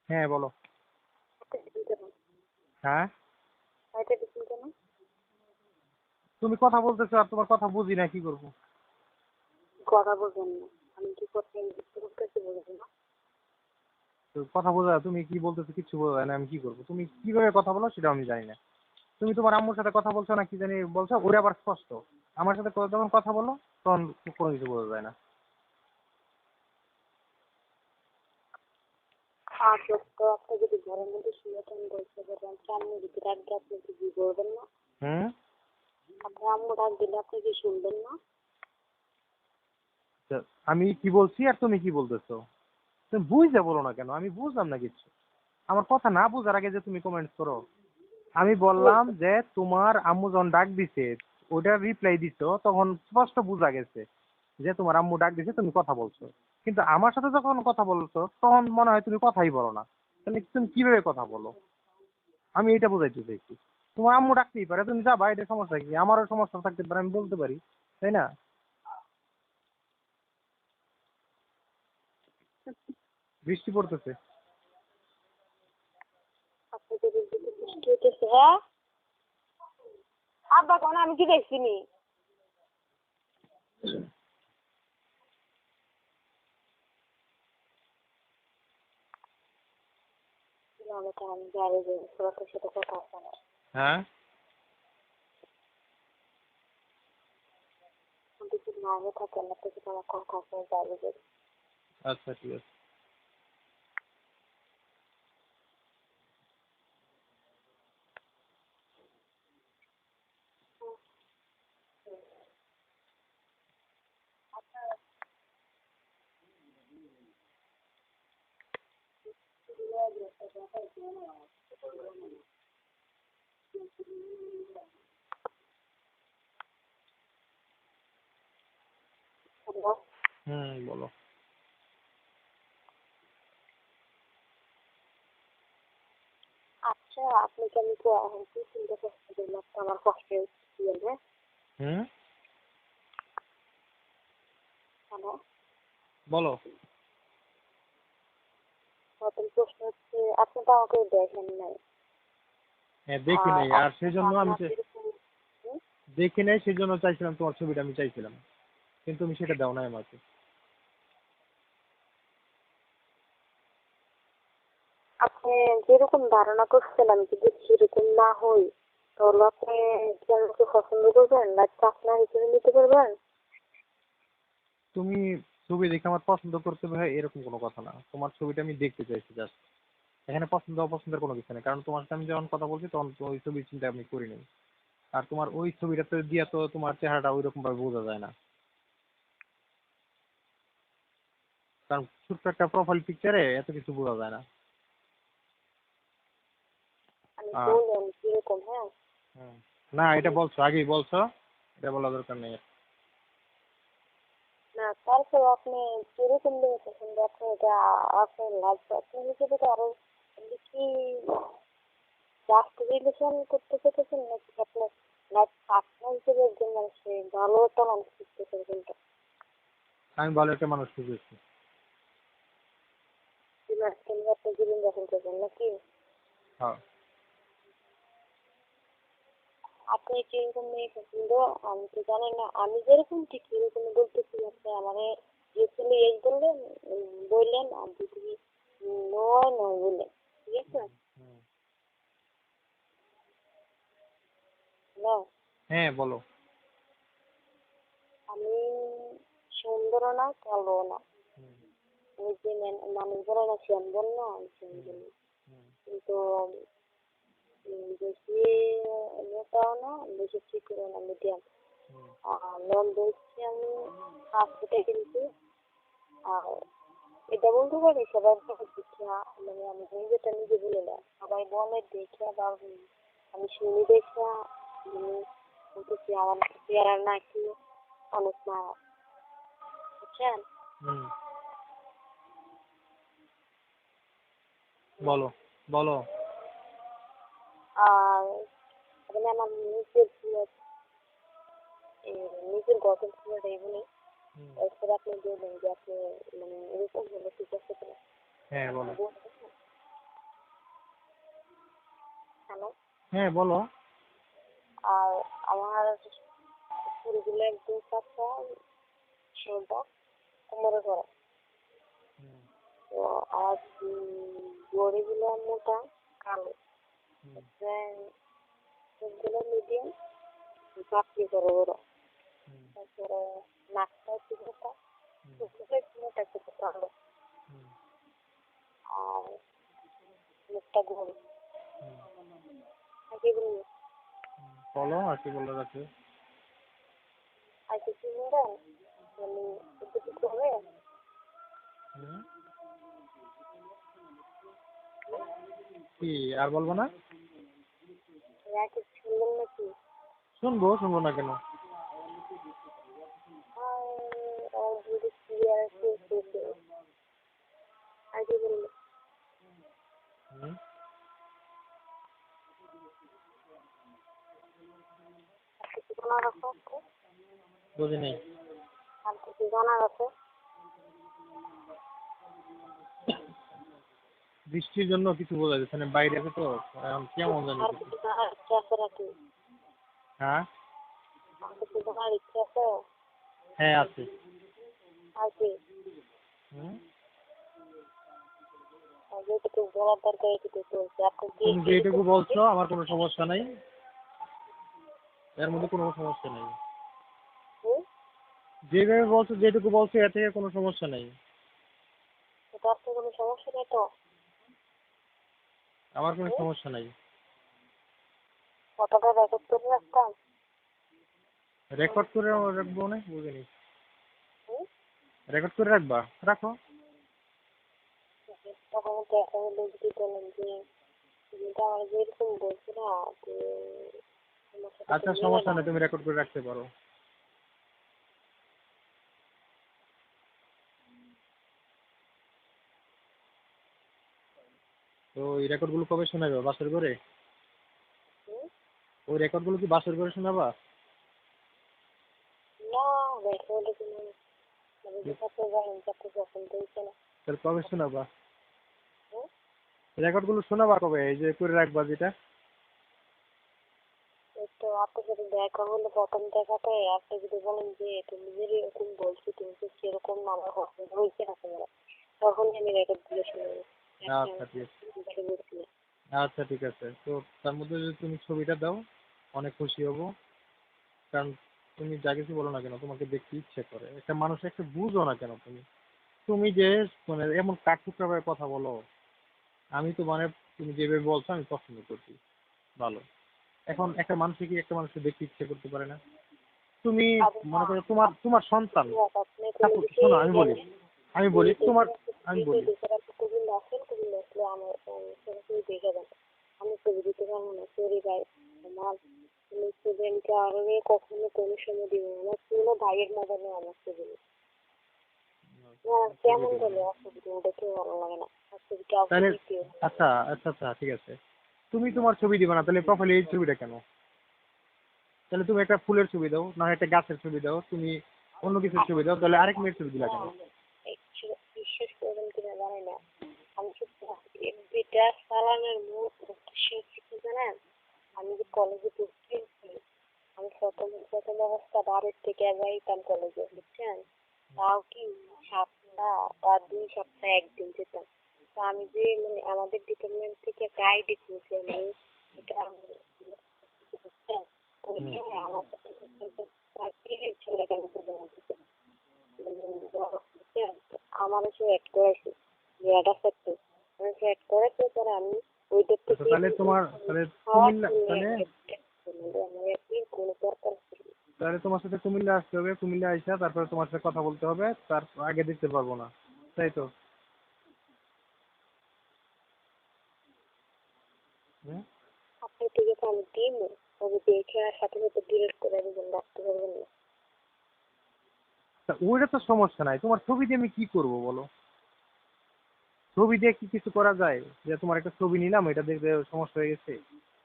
হ্যাঁ বলো। হ্যাঁ তুমি কথা বলতেছো আর তোমার কথা বুঝি না, কি করবো? কথা বলবেন না, আমি কি করতে বলবেন না। তো কথা বোঝা, তুমি কি বলতেছো কিছু বোঝা যায় না, আমি কি করবো? তুমি কিভাবে কথা বলো সেটা আমি জানি না। তুমি তোমার আম্মুর সাথে কথা বলছো না কি জানি বলছো, ওরা আবার স্পষ্ট। আমার সাথে যখন কথা বলো তখন কোনো কিছু বোঝা যায় না। আর তো আপনি যদি ঘরের মধ্যে শুয়ে থাকেন বলতে পারবেন সামনে যদি রাখবে আপনি কি করবেন না? হুম। আপনার আম্মু ডাক দিলে আপনি কি শুনবেন না? আমি কি বলছি আর তুমি কি বলতেছো? তুমি বুঝতে বলো না কেন? আমি বুঝলাম না কিছু। আমার কথা না বুঝার আগে যে তুমি কমেন্টস করো। আমি বললাম যে তোমার আম্মু যখন ডাক দিছে ওটার রিপ্লাই দিছো তখন স্পষ্ট বোঝা গেছে যে তোমার আম্মু ডাক দিছে, তুমি কথা বলছো। কিন্তু আমার সাথে যখন কথা বলছো তখন মনে হয় তুমি কথাই বলো না। তাহলে তুমি কিভাবে কথা বলো? আমি এটা বোঝাইতে চাইছি। তোমার আম্মু ডাকতেই পারে, তুমি যাবা, এটা সমস্যা কি? আমারও সমস্যা থাকতে পারে, আমি বলতে পারি, তাই না? বৃষ্টি পড়তেছে। আপনি যদি বৃষ্টি হইতেছে, হ্যাঁ আব্বা কোন আমি কি দেখছি নি। আমি বাইরে যাই, তোর সাথে কথা আছে না। হ্যাঁ। আপনি যদি বাইরে থাকেন আপনার সাথে আমার কথা আছে, আমি বাইরে যাই। আচ্ছা ঠিক আছে। বলো। আচ্ছা আপনি কি আমি কি চিন্তা করতে আমার কষ্টে হ্যাঁ। হুম। হ্যালো, বলো। প্রথম প্রশ্ন হচ্ছে আপনি তো আমাকে দেখেন নাই। হ্যাঁ দেখি আর নাই, আর সেজন্য আমি আপনার যেরকম দেখি নাই সেজন্য চাইছিলাম তোমার ছবিটা, আমি চাইছিলাম, কিন্তু তুমি সেটা দাও না আমাকে। আপনি যেরকম ধারণা করছেন আমি যদি সেরকম না হই তাহলে আপনি কি আমাকে পছন্দ করবেন না আপনার হিসেবে নিতে পারবেন? তুমি ছবি দেখে আমার পছন্দ করতে হবে এরকম কোনো কথা না, তোমার ছবিটা আমি দেখতে চাইছি জাস্ট। এখানে পছন্দ অপছন্দের কোনো কিছু নেই, কারণ তোমার সাথে আমি যখন কথা বলছি তখন তো ওই ছবির চিন্তা আমি করিনি। আর তোমার ওই ছবিটাতে দিয়া তো তোমার চেহারাটা ওই রকম ভাবে বোঝা যায় না, কারণ ছোট্ট একটা প্রোফাইল পিকচারে এত কিছু বোঝা যায় না। আমি আর বললেন কিরকম, হ্যাঁ না, এটা আমি বলছো, আগেই বলছো, এটা বলা দরকার নেই। না তারপর আপনি যেরকম দিকে পছন্দ আপনি এটা আপনার লাগবে আপনার হিসেবে তো আরো বেশি জাস্ট রিলেশন করতে চেয়েছেন নাকি আপনার লাইফ পার্টনার হিসেবে একজন মানুষের ভালো একটা মানুষ খুঁজতে চাইছেন? আমি ভালো একটা মানুষ খুঁজেছি। আপনি জীবন যাপন করবেন নাকি? হ্যাঁ। আপনি কিরকম মেয়ে পছন্দ আমি তো জানি না, আমি যেরকম ঠিক এরকম বলতেছি আপনি আমারে রিসেন্টলি এই বললেন বললেন আর যদি নয় নয় বললেন, ঠিক আছে না? হ্যাঁ বলো। আমি সুন্দর না কালো না, ওই যে মানুষ বলে না শ্যামবন না, আমি শ্যামবন না, কিন্তু বেশি মোটাও না বেশি চিকনও না, মিডিয়াম। আর লম্বা হচ্ছে আমি 5 ফুটে কিন্তু। আর এটা বলতে পারি সবাই দেখা মানে আমি নিজেটা নিজে বলে না, সবাই বলে দেখা বা আমি শুনি দেখা বলতেছি আমার পেয়ারা নাকি অনেক না, বুঝছেন? বলো বলো। আর মানে আমার নিজের গঠন ছিল এগুলি। এরপরে আপনি বলবেন যে আপনি মানে এরকম হলে ঠিক আছে কিনা। হ্যাঁ বলো। হ্যাঁ বলো। আর আমার চুলগুলো একদম চাপা, সোজা, কোমরে করা। তো আর বড়িগুলো মোটা, কালো। চুলগুলো মিডিয়াম, পাতলি করে ওরা। তারপরে নাকটা একটু মোটা, চোখটা একটু মোটা, একটু কালো। আর মুখটা গোল। আর কি বলবো? বলো আর কি বলে রাখো। আর কিছু নেই, মানে একটু হবে। কি আর বলবো না? আর কিছু শুনবেন নাকি? শুনবো, শুনবো না কেন? আর যদি ক্লিয়ার আছে, আর কি বলবো? আর কিছু জানার আছে? বুঝি নেই। আর কিছু জানার আছে? বৃষ্টির জন্য কিছু বোঝা যাচ্ছে না, বাইরে আছে তো এখন কেমন জানি আর কিছু। কিছু জানার ইচ্ছা আছে নাকি? হ্যাঁ আর কিছু জানার ইচ্ছা আছে? হ্যাঁ আছে। আর কি? হুম? যেটুকু বলার দরকার এটুকু বলছি। আপনি কি তুমি যেটুকু বলছো আমার কোনো সমস্যা নাই, এর মধ্যে কোনো সমস্যা নেই। যেভাবে বলছো, যেটুকু বলছো এর থেকে কোনো সমস্যা নেই। তার তো কোনো সমস্যা নেই তো? আমার কোনো সমস্যা নাই। কতটা রেকর্ড করে রাখতাম? রেকর্ড করে রাখবো না, বুঝিনি। রেকর্ড করে রাখবা, রাখো। তখন তো এখন যদি বলেন যে যেটা আমার যেরকম বলছি না যে আমার সাথে আচ্ছা তো মিলে সমস্যা না। নেই, তুমি রেকর্ড করে রাখতে পারো। তো এই রেকর্ড গুলো কবে শোনাবে, বাসের ঘরে? ওই রেকর্ড গুলো কি বাসের ঘরে শোনাবা? না, রেকর্ড কোনো সাথে জানেন চাকরি পছন্দ হয়েছে না। তাহলে কবে শোনাবা? রেকর্ড গুলো শোনাবা কবে, এই যে করে রাখবা যেটা? তো আপনার সাথে দেখা হলে প্রথম দেখাতে আপনি যদি বলেন যে তুমি যে এরকম বলছো তুমি তো সেরকম না, আমার পছন্দ হয়েছে না তোমার, তখন আমি রেকর্ড গুলো শুনে আচ্ছা ঠিক আছে। আচ্ছা ঠিক আছে, তো তার মধ্যে যদি তুমি ছবিটা দাও অনেক খুশি হব। কারণ তুমি যা কিছু বলো না কেন তোমাকে দেখতে ইচ্ছে করে, একটা মানুষ একটা বুঝো না কেন তুমি? তুমি যে মানে এমন কাকটুকরা ভাবে কথা বলো, আমি তো মানে তুমি যেভাবে বলছো আমি পছন্দ করছি, ভালো। এখন একটা মানুষকে কি একটা মানুষকে দেখতে ইচ্ছে করতে পারে না? তুমি মনে করো তোমার তোমার সন্তান, শোনো আমি বলি, আমি বলি তোমার, আমি বলি। আমি ছবি দিতে পারবো না, সরি ভাই। আমার স্টুডেন্টকে আরো কখনো কোনো সময় দিব না, আমার কোনো ভাইয়ের মোবাইলে আমার ছবি নেই। কেমন বলে অসুবিধা, দেখে ভালো লাগে না। ছবিটা তাহলে দিতে আচ্ছা আচ্ছা আচ্ছা ঠিক আছে, তুমি তোমার ছবি দিবে না তাহলে প্রোফাইলে এই ছবিটা কেন? তাহলে তুমি একটা ফুলের ছবি দাও, না হয় একটা গাছের ছবি দাও, তুমি অন্য কিছুর ছবি দাও, তাহলে আরেক মেয়ের ছবি দিলা কেন? বিশ্বাস করবেন কিনা জানি না, আমি এটা চালানোর মূল উদ্দেশ্য কি জানেন? আমি যে কলেজে ভর্তি হয়েছি, আমি প্রথম প্রথম অবস্থা বাড়ির থেকে যাইতাম কলেজে, বুঝছেন? তাও কি সপ্তাহ বা 2 সপ্তাহ একদিন যেতাম। তো আমি যে মানে আমাদের ডিপার্টমেন্ট থেকে একটা আইডি খুলছে, মানে এটা বুঝছেন? ওইখানে আমার ছেলেকে আমার সে অ্যাড করেছে, অ্যাড আছে, আমি সে অ্যাড করেছে, পরে আমি ওইটার আচ্ছা থেকে তাহলে তোমার তাহলে খাওয়ার কুমিল্লা জন্য তাহলে আমার একটি কোনো দরকার ছিল। তাহলে তোমার সাথে কুমিল্লা আসতে হবে, কুমিল্লা আইসা তারপরে তোমার সাথে কথা বলতে হবে, তার আগে দিতে পারবো না, তাই তো? হুম? আপনি ঠিক আছে আমি দিব, তবে দেখে আর সাথে সাথে ডিলিট করে দেবেন, রাখতে পারবেন না। তা ওইটা তো সমস্যা নাই, তোমার ছবি দিয়ে আমি কি করব বলো? ছবি দিয়ে কি কিছু করা যায়? যে তোমার একটা ছবি নিলাম, এটা দেখতে সমস্যা হয়ে গেছে,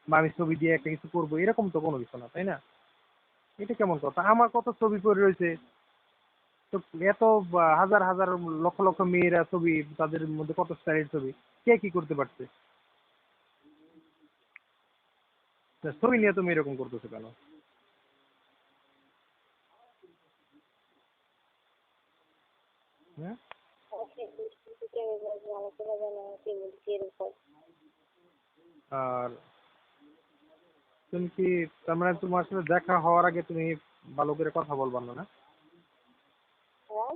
বা আমি ছবি দিয়ে একটা কিছু করবো, এরকম তো কোনো কিছু না, তাই না? এটা কেমন কথা? আমার কত ছবি পড়ে রয়েছে, তো এত হাজার হাজার লক্ষ লক্ষ মেয়েরা ছবি, তাদের মধ্যে কত স্টাইলের ছবি, কে কি করতে পারছে? তা ছবি নিয়ে তুমি এরকম করতেছো কেন? হ্যাঁ? আর তুমি কি, তার মানে তোমার সাথে দেখা হওয়ার আগে তুমি ভালো করে কথা বলবা না, না? হ্যাঁ,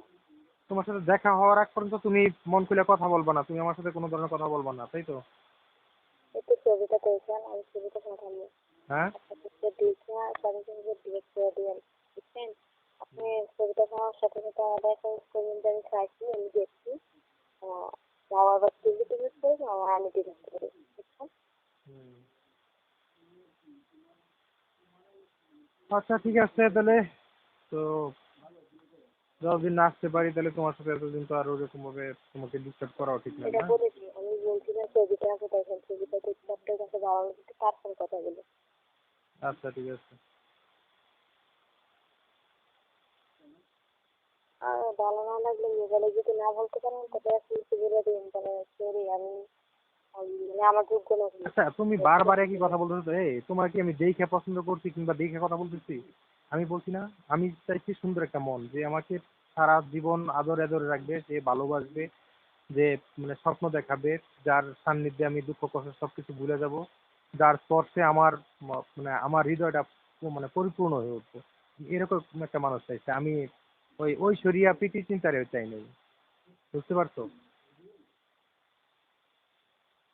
তোমার সাথে দেখা হওয়ার আগ পর্যন্ত তুমি মন খুলে কথা বলবা না, তুমি আমার সাথে কোনো ধরনের কথা বলবা না, তাই তো? একটু ছবিটা দেখেন, আমি ছবিটা পাঠাবো। হ্যাঁ? আপনাকে দেখে সাথে সাথে ডিলেট করে দিবেন, বুঝছেন? আপনি ছবিটা পাওয়ার সাথে সাথে আমার দেখা করবেন যে আমি খাইছি, আমি দেখছি। বাবা আবার ছবি ডিলেট করবে, আমার আমি ডিলেট করি, বুঝছেন? আচ্ছা ঠিক আছে তাহলে। তো যতদিন না আসতে পারি তাহলে তোমার সাথে এতদিন তো আর ওরকম ভাবে তোমাকে ডিস্টার্ব করাও ঠিক না, এটা না? বলেছি, আমি বলছিলাম ছবিটা আছে দেখেন, ছবিটা দেখতে আপনার কাছে ভালো লাগছে, তারপর কথা বলে। আচ্ছা ঠিক আছে। আর ভালো না লাগলে মোবাইলে যদি না বলতে পারেন তাহলে আপনি বলে দিন, তাহলে সরি আমি মানে আমার যোগ্য নাকি। আচ্ছা তুমি বারবার একই কথা বলতেছো তো, এই তোমার কি আমি দেখে পছন্দ করছি কিংবা দেখে কথা বলতেছি? আমি বলছি না, আমি চাইছি সুন্দর একটা মন যে আমাকে সারা জীবন আদরে আদরে রাখবে, যে ভালোবাসবে, যে মানে স্বপ্ন দেখাবে, যার সান্নিধ্যে আমি দুঃখ কষ্ট সবকিছু ভুলে যাব, যার স্পর্শে আমার মানে আমার হৃদয়টা মানে পরিপূর্ণ হয়ে উঠবে। এরকম একটা মানুষ চাইছে আমি। ওই ঐশ্বরিয়া প্রীতি চিন্তারে চাই নাই, বুঝতে পারছো?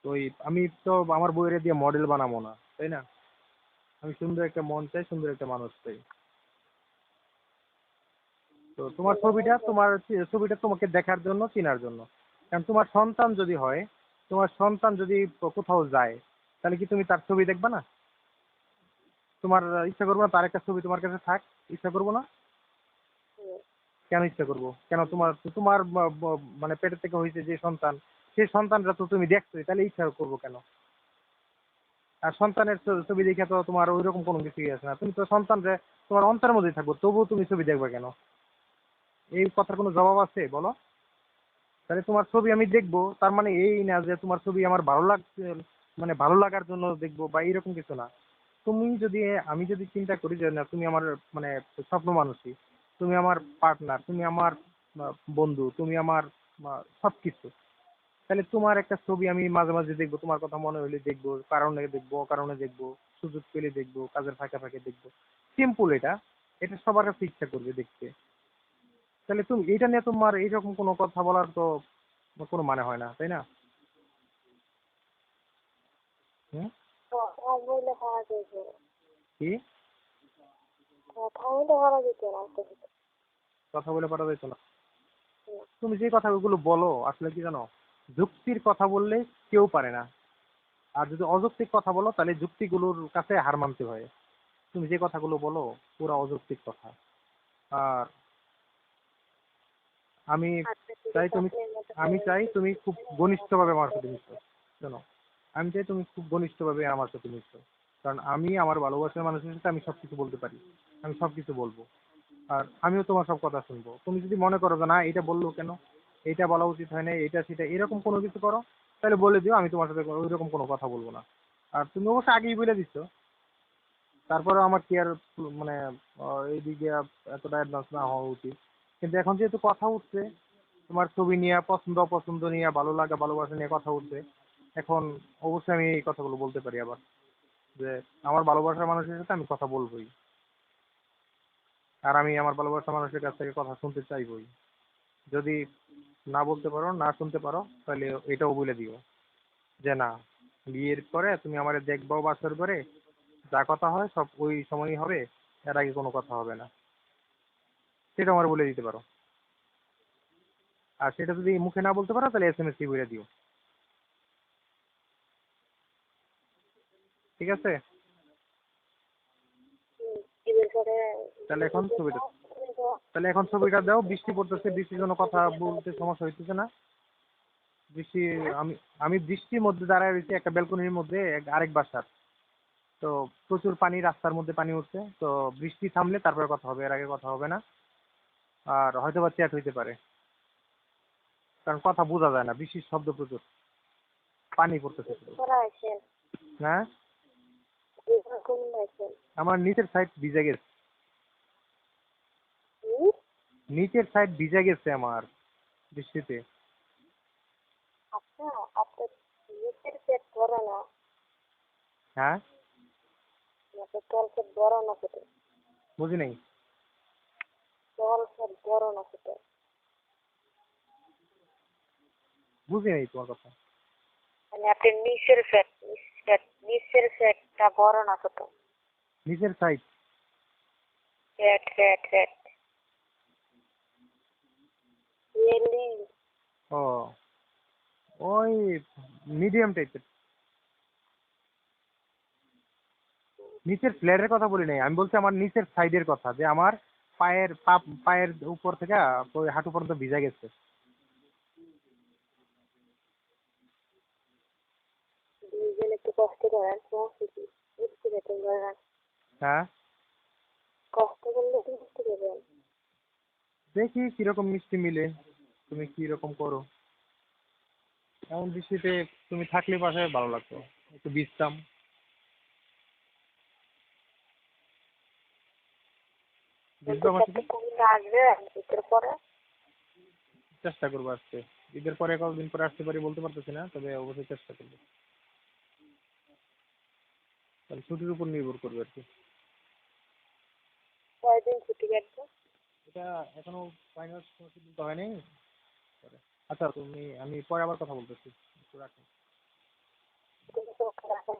তো ওই আমি তো আমার বইয়ের দিয়ে মডেল বানাবো না, তাই না? আমি সুন্দর একটা মন চাই, সুন্দর একটা মানুষ চাই। তো তোমার ছবিটা, ছবিটা তোমাকে দেখার জন্য, চেনার জন্য। কারণ তোমার সন্তান যদি হয়, তোমার সন্তান যদি কোথাও যায়, তাহলে কি তুমি তার ছবি দেখবা না? তোমার ইচ্ছা করবো না তার একটা ছবি তোমার কাছে থাক? ইচ্ছা করবো না? কেন ইচ্ছা করবো? কেন তোমার তোমার মানে পেটের থেকে হয়েছে যে সন্তান, সেই সন্তানটা তো তুমি দেখছোই, তাহলে ইচ্ছা করবো কেন? আর সন্তানের ছবি দেখে তো তোমার ওইরকম কোনো কিছুই আছে না, তুমি তো সন্তানরে তোমার অন্তরের মধ্যেই থাকবো, তবুও তুমি ছবি দেখবে কেন? এই কথার কোনো জবাব আছে বলো? তাহলে তোমার ছবি আমি দেখবো তার মানে এই না যে তোমার ছবি আমার ভালো লাগছে, মানে ভালো লাগার জন্য দেখবো বা এরকম কিছু না। তুমি যদি, আমি যদি চিন্তা করি যে না তুমি আমার মানে স্বপ্ন মানুষই, তুমি আমার পার্টনার, তুমি আমার বন্ধু, তুমি আমার সবকিছু, তাহলে তোমার একটা ছবি আমি মাঝে মাঝে দেখবো, তোমার কথা মনে হলে দেখবো, কারণে দেখবো, অকারণে দেখবো, সুযোগ পেলে দেখবো, কাজের ফাঁকে ফাঁকে দেখবো। সিম্পল এটা, এটা সবার কাছে ইচ্ছা করবে দেখতে। তাহলে তুমি এটা নিয়ে তোমার এইরকম কোনো কথা বলার তো কোনো মানে হয় না, তাই না? হুম? কথা বললে পাওয়া যেত, কি? কথা বললে পাওয়া যেত না আপনার সাথে। কথা বলে পারা যেত না? তুমি যে কথাগুলো বলো আসলে কি জানো, যুক্তির কথা বললে কেউ পারে না। আর যদি অযৌক্তিক কথা বলো তাহলে যুক্তিগুলোর কাছে হার মানতে হয়। তুমি যে কথাগুলো বলো পুরো অযৌক্তিক কথা। আর আমি আচ্ছা ঠিক চাই আছে, তুমি, আপনি মতো আমি করেন। চাই তুমি খুব ঘনিষ্ঠভাবে আমার সাথে মিশো। শোনো, আমি চাই তুমি খুব ঘনিষ্ঠভাবে আমার সাথে মিশো। কারণ আমি আমার ভালোবাসার মানুষের সাথে আমি সবকিছু বলতে পারি, আমি সবকিছু বলবো। আর আমিও তোমার সব কথা শুনবো। তুমি যদি মনে করো যে না এটা বললো কেন, এটা বলা উচিত হয় না, এটা সেটা এরকম কোনো কিছু করো, তাহলে বলে দিও, আমি তোমার সাথে ওইরকম কোনো কথা বলবো না। আর তুমি অবশ্য আগেই বলে দিচ্ছ, তারপরে আমার কি আর মানে এই দিকে এতটা অ্যাডভান্স না হওয়া উচিত। কিন্তু এখন যেহেতু কথা উঠছে, তোমার ছবি নিয়ে, পছন্দ অপছন্দ নিয়ে, ভালো লাগা ভালোবাসা নিয়ে কথা উঠছে, এখন অবশ্যই আমি এই কথাগুলো বলতে পারি আবার, যে আমার ভালোবাসার মানুষের সাথে আমি কথা বলবোই। আর আমি আমার ভালোবাসার মানুষের কাছ থেকে কথা শুনতে চাইবোই। যদি না বলতে পারো, না শুনতে পারো, তাহলে এটাও বলে দিও যে না, বিয়ের পরে তুমি আমারে দেখবাও বাসর করে, যা কথা হয় সব ওই সময়ই হবে, এর আগে কোনো কথা হবে না। সেটা আমার বলে দিতে পারো। আর সেটা যদি মুখে না বলতে পারো তাহলে এসএমএস দিয়ে বলে দিও। ঠিক আছে? ঈদের পরে তাহলে এখন ছবিটা, তাহলে এখন ছবিটা দাও। বৃষ্টি পড়তেছে, বৃষ্টির জন্য কথা বলতে সমস্যা হইতেছে না। বৃষ্টি, আমি আমি বৃষ্টির মধ্যে দাঁড়ায় রয়েছি একটা ব্যালকনির মধ্যে আরেক বাসার। তো প্রচুর পানি, রাস্তার মধ্যে পানি উঠছে, তো বৃষ্টি থামলে তারপরে কথা হবে, এর আগে কথা হবে না। আর হয়তো বা চ্যাট হইতে পারে, কারণ কথা বোঝা যায় না, বৃষ্টির শব্দ প্রচুর, পানি পড়তেছে প্রচুর। করা আসেন, হ্যাঁ? কোন লাইছেন? আমার নিচের সাইড ভিজে গেছে, নিচের সাইড ভিজে গেছে আমার বৃষ্টিতে। আচ্ছা, আপনার নিচের পেট বড় না? হ্যাঁ, আপনার তল পেট বড় না ছোট? বুঝি নাই। তল পেট বড় না ছোট? বুঝি নাই তোমার কথা। মানে আপনার নিচের পেটটা বড় না ছোট? নিচের সাইড। পেট রিয়েলি? ও, ওই মিডিয়াম টাইপের। নিচের ফ্ল্যাটের কথা বলি নাই, আমি বলছি আমার নিচের সাইডের কথা, যে আমার পায়ের উপর থেকে ওই হাঁটু পর্যন্ত ভিজা গেছে। দুইজন একটু কষ্ট করেন, সমস্যা কি? বুঝতে পেরেছেন ধরেন, হ্যাঁ, কষ্ট করলে কি বুঝতে পারবেন? দেখি কিরকম মিষ্টি মিলে, তুমি কি রকম করো। এমন বৃষ্টিতে তুমি থাকলে বাসায় ভালো লাগতো, একটু ভিজতাম। ভিজবো কিন্তু আমার সাথে? সাথে কোনদিন আসবেন ঈদের পরে? চেষ্টা করবো আসতে। ঈদের পরে কতদিন পরে আসতে পারি বলতে পারতেছি না, তবে অবশ্যই চেষ্টা করবো। তাহলে ছুটির উপর নির্ভর করবে আর কি। কয়দিন ছুটি কাটবে? এটা এখনো ফাইনাল সিদ্ধান্ত হয়নি। আচ্ছা, আমি পরে আবার কথা বলতেছি, একটু রাখি। তুমি তো রাখেন।